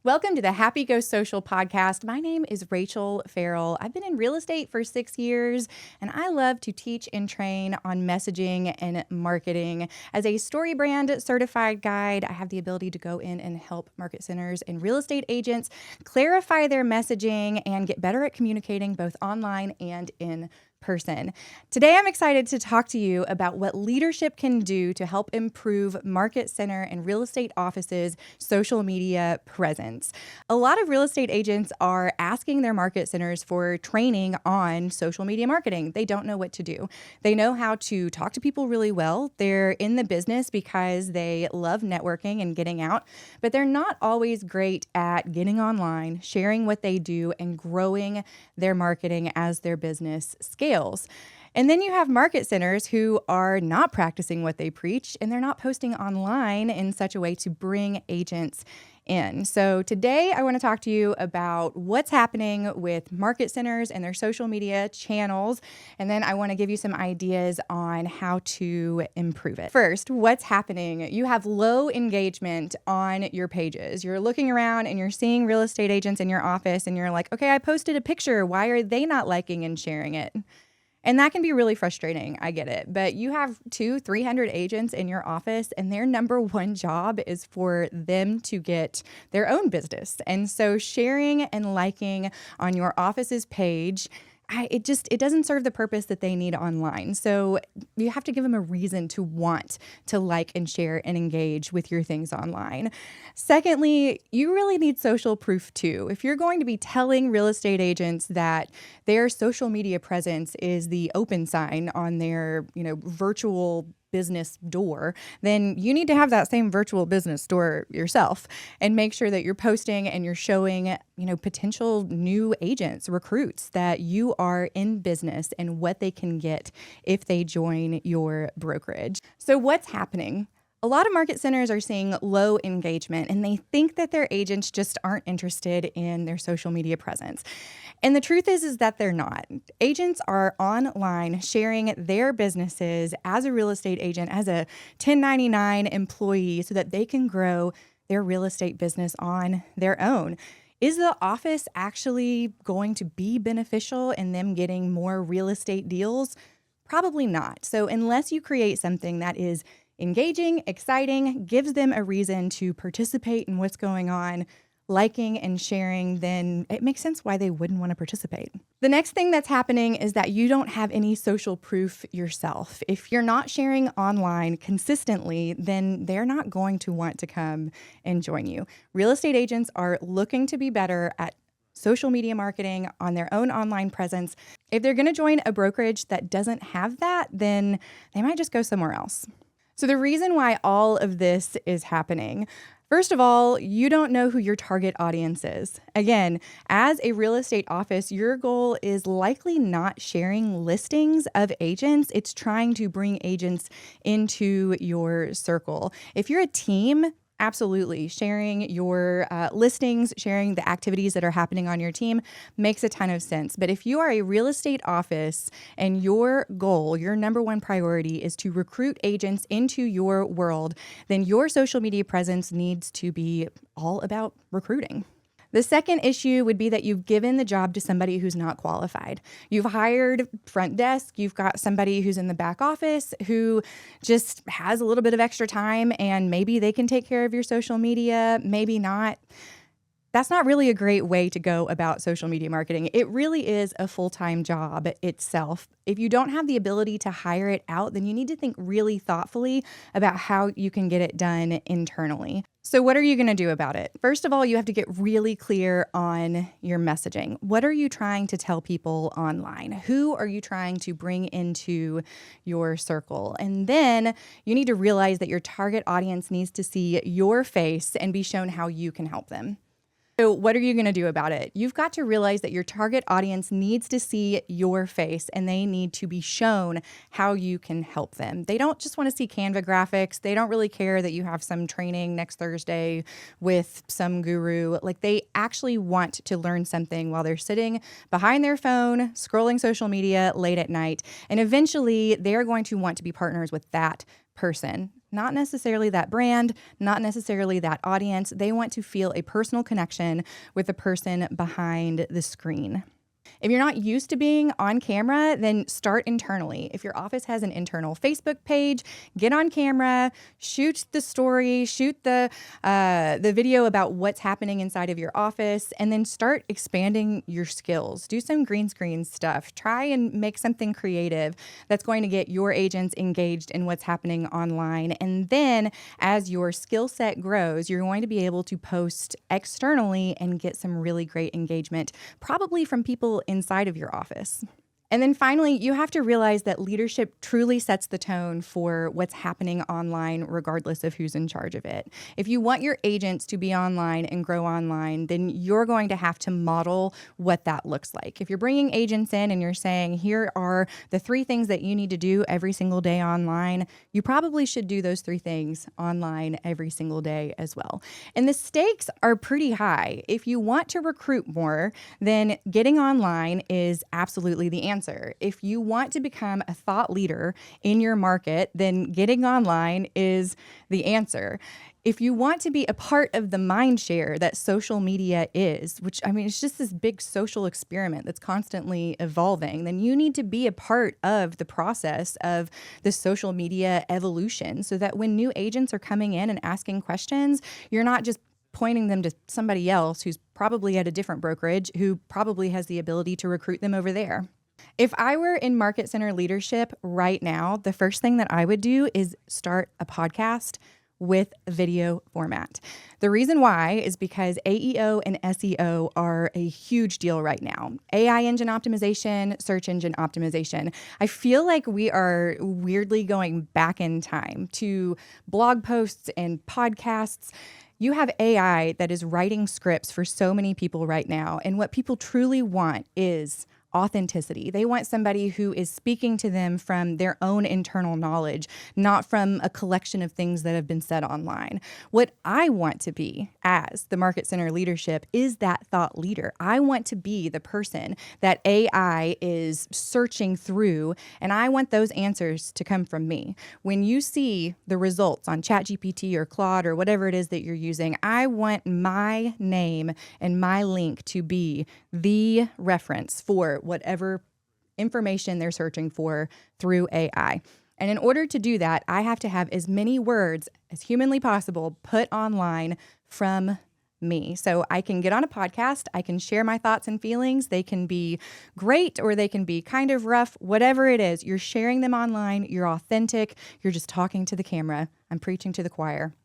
Welcome to the Happy Go Social podcast. My name is Rachel Ferrell. I've been in real estate for 6 years, and I love to teach and train on messaging and marketing. As a StoryBrand certified guide, I have the ability to go in and help market centers and real estate agents clarify their messaging and get better at communicating both online and in person. Today, I'm excited to talk to you about what leadership can do to help improve market center and real estate offices' social media presence. A lot of real estate agents are asking their market centers for training on social media marketing. They don't know what to do. They know how to talk to people really well. They're in the business because they love networking and getting out, but they're not always great at getting online, sharing what they do, and growing their marketing as their business scales. And then you have market centers who are not practicing what they preach, and they're not posting online in such a way to bring agents in. So today I want to talk to you about what's happening with market centers and their social media channels. And then I want to give you some ideas on how to improve it. First, what's happening? You have low engagement on your pages. You're looking around and you're seeing real estate agents in your office and you're like, okay, I posted a picture. Why are they not liking and sharing it? And that can be really frustrating. I get it. But you have 200-300 agents in your office, and their number one job is for them to get their own business. And so sharing and liking on your office's page, it doesn't serve the purpose that they need online. So you have to give them a reason to want to like and share and engage with your things online. Secondly, you really need social proof too. If you're going to be telling real estate agents that their social media presence is the open sign on their, virtual business door, then you need to have that same virtual business door yourself and make sure that you're posting and you're showing, potential new agents, recruits, that you are in business and what they can get if they join your brokerage. So what's happening? A lot of market centers are seeing low engagement, and they think that their agents just aren't interested in their social media presence. And the truth is that they're not. Agents are online sharing their businesses as a real estate agent, as a 1099 employee, so that they can grow their real estate business on their own. Is the office actually going to be beneficial in them getting more real estate deals? Probably not. So unless you create something that is engaging, exciting, gives them a reason to participate in what's going on, liking and sharing, then it makes sense why they wouldn't want to participate. The next thing that's happening is that you don't have any social proof yourself. If you're not sharing online consistently, then they're not going to want to come and join you. Real estate agents are looking to be better at social media marketing on their own online presence. If they're going to join a brokerage that doesn't have that, then they might just go somewhere else. So the reason why all of this is happening, first of all, you don't know who your target audience is. Again, as a real estate office, your goal is likely not sharing listings of agents. It's trying to bring agents into your circle. If you're a team, absolutely. Sharing your listings, sharing the activities that are happening on your team makes a ton of sense. But if you are a real estate office and your goal, your number one priority is to recruit agents into your world, then your social media presence needs to be all about recruiting. The second issue would be that you've given the job to somebody who's not qualified. You've hired front desk, you've got somebody who's in the back office who just has a little bit of extra time, and maybe they can take care of your social media, maybe not. That's not really a great way to go about social media marketing. It really is a full-time job itself. If you don't have the ability to hire it out, then you need to think really thoughtfully about how you can get it done internally. So what are you going to do about it? First of all, you have to get really clear on your messaging. What are you trying to tell people online? Who are you trying to bring into your circle? And then you need to realize that your target audience needs to see your face and be shown how you can help them. So what are you going to do about it? You've got to realize that your target audience needs to see your face and they need to be shown how you can help them. They don't just want to see Canva graphics. They don't really care that you have some training next Thursday with some guru. Like, they actually want to learn something while they're sitting behind their phone, scrolling social media late at night. And eventually they're going to want to be partners with that person. not necessarily that brand, not necessarily that audience. They want to feel a personal connection with the person behind the screen. If you're not used to being on camera, then start internally. If your office has an internal Facebook page, get on camera, shoot the story, shoot the video about what's happening inside of your office, and then start expanding your skills. Do some green screen stuff. Try and make something creative that's going to get your agents engaged in what's happening online. And then as your skill set grows, you're going to be able to post externally and get some really great engagement, probably from people inside of your office. And then finally, you have to realize that leadership truly sets the tone for what's happening online, regardless of who's in charge of it. If you want your agents to be online and grow online, then you're going to have to model what that looks like. If you're bringing agents in and you're saying, here are the 3 things that you need to do every single day online, you probably should do those 3 things online every single day as well. And the stakes are pretty high. If you want to recruit more, then getting online is absolutely the answer. If you want to become a thought leader in your market, then getting online is the answer. If you want to be a part of the mind share that social media is, which I mean, it's just this big social experiment that's constantly evolving, then you need to be a part of the process of the social media evolution so that when new agents are coming in and asking questions, you're not just pointing them to somebody else who's probably at a different brokerage who probably has the ability to recruit them over there. If I were in Market Center leadership right now, the first thing that I would do is start a podcast with video format. The reason why is because AEO and SEO are a huge deal right now. AI engine optimization, search engine optimization. I feel like we are weirdly going back in time to blog posts and podcasts. You have AI that is writing scripts for so many people right now. And what people truly want is authenticity. They want somebody who is speaking to them from their own internal knowledge, not from a collection of things that have been said online. What I want to be as the Market Center leadership is that thought leader. I want to be the person that AI is searching through, and I want those answers to come from me. When you see the results on ChatGPT or Claude or whatever it is that you're using, I want my name and my link to be the reference for whatever information they're searching for through AI. And in order to do that, I have to have as many words as humanly possible put online from me. So I can get on a podcast, I can share my thoughts and feelings. They can be great or they can be kind of rough, whatever it is. You're sharing them online, you're authentic, you're just talking to the camera. I'm preaching to the choir.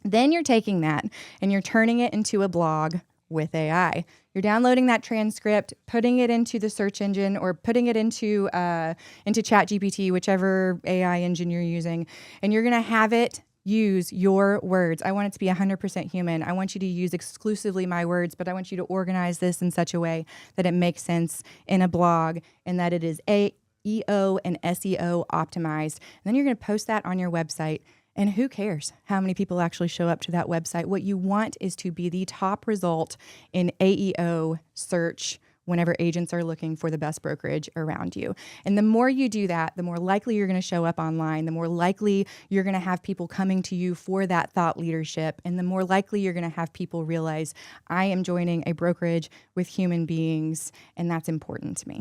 Then you're taking that and you're turning it into a blog with AI. You're downloading that transcript, putting it into the search engine or putting it into ChatGPT, whichever AI engine you're using, and you're going to have it use your words. I want it to be 100% human. I want you to use exclusively my words, but I want you to organize this in such a way that it makes sense in a blog and that it is AEO and SEO optimized. And then you're going to post that on your website. And who cares how many people actually show up to that website? What you want is to be the top result in AEO search whenever agents are looking for the best brokerage around you. And the more you do that, the more likely you're going to show up online, the more likely you're going to have people coming to you for that thought leadership, and the more likely you're going to have people realize, I am joining a brokerage with human beings, and that's important to me.